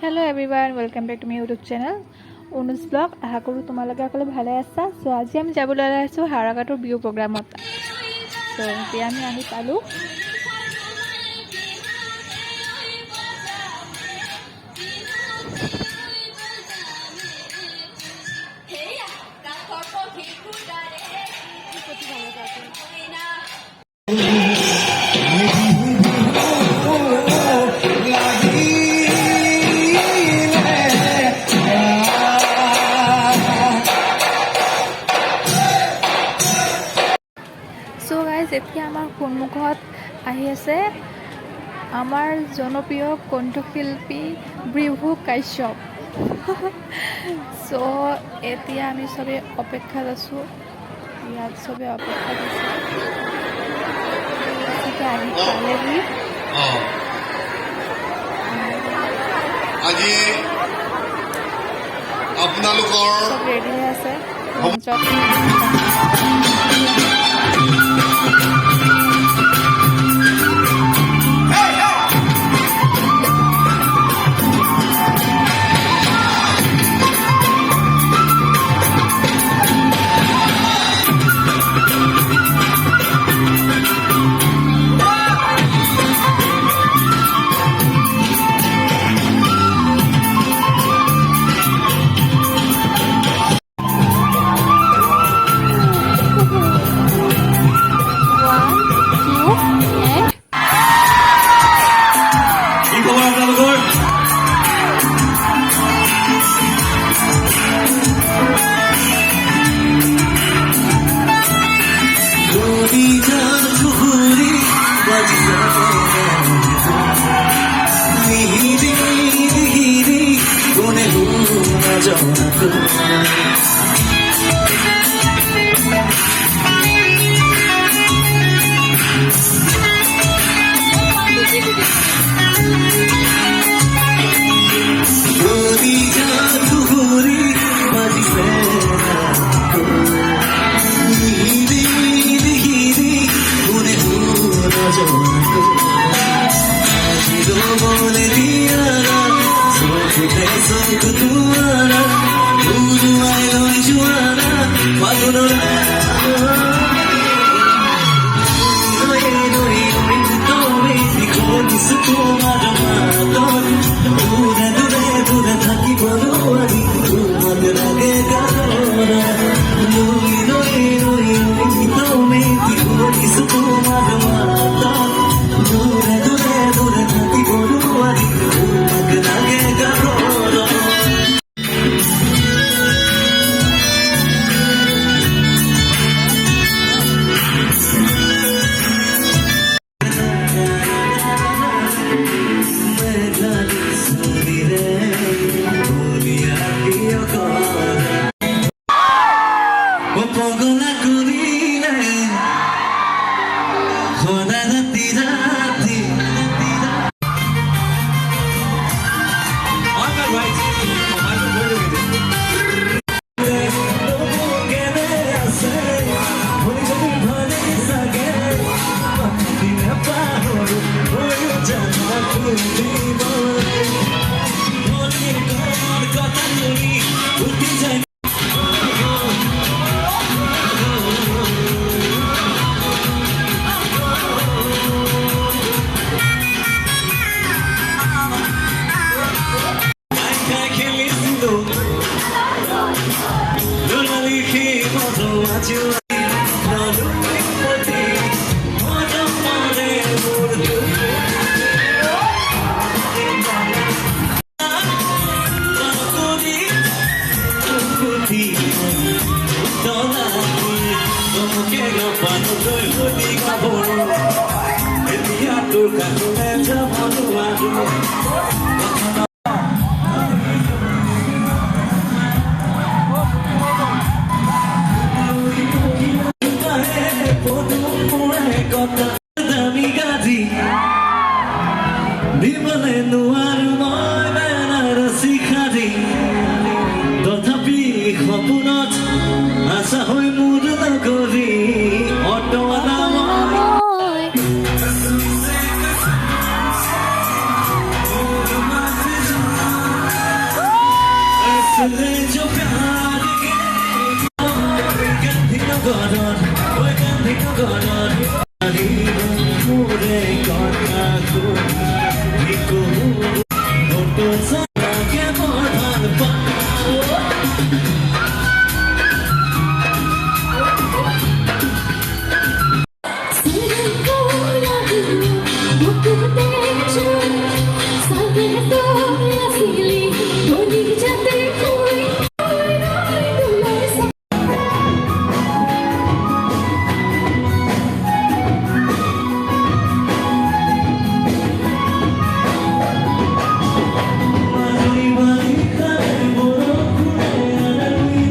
Hello everyone welcome back to my YouTube channel उनुस blog. आशा करूँ तुम्हारे सकले भाले आसा। सो आज आम जाबले ओलाइছোঁ हाराघाटर बिहु प्रोग्रामत। सो এতিয়া আমি আহি পালোঁ। सो गाइज এতিয়া আমাৰ সন্মুখত আহি আছে আমাৰ জনপ্ৰিয় কণ্ঠশিল্পী ব্ৰিভু কাশ্যপ। সো এতিয়া আমি সবে অপেক্ষাত আছোঁ। ইয়াত সবে অপেক্ষাত আছে আহি পালেহি। আজি আপোনালোকৰ সব ৰেডি হৈ আছে। So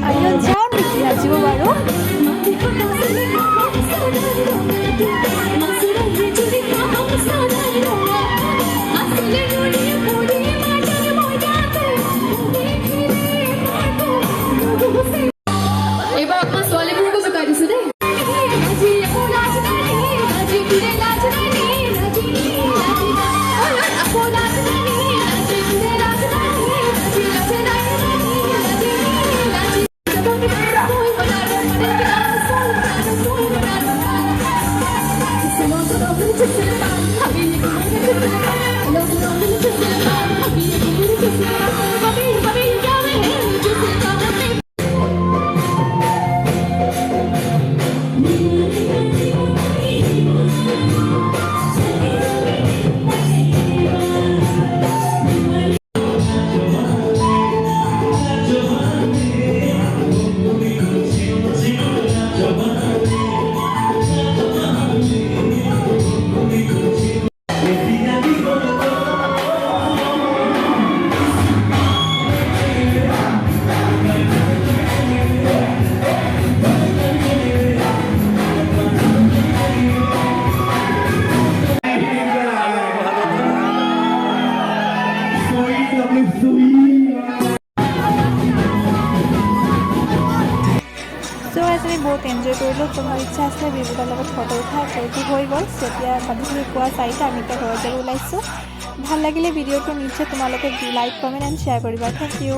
আইও যাওঁ নেকি আজিও বাৰু এইবাৰ আপোনাৰ ছোৱালীবোৰকো জোকাই দিছো দেই চ' আজি আমি বহুত এনজয় কৰিলোঁ তোমাৰ ইচ্ছা আছিলে বিহুতাৰ লগত ফটো উঠা ফটো হৈ গ'ল তেতিয়া ভাবিছিলোঁ পুৱা 4টা আমি এতিয়া ঘৰত যাব ওলাইছোঁ ভাল লাগিলে ভিডিঅ'টো নিশ্চয় তোমালোকে লাইক কমেণ্ট এণ্ড শ্বেয়াৰ কৰিবা থেংক ইউ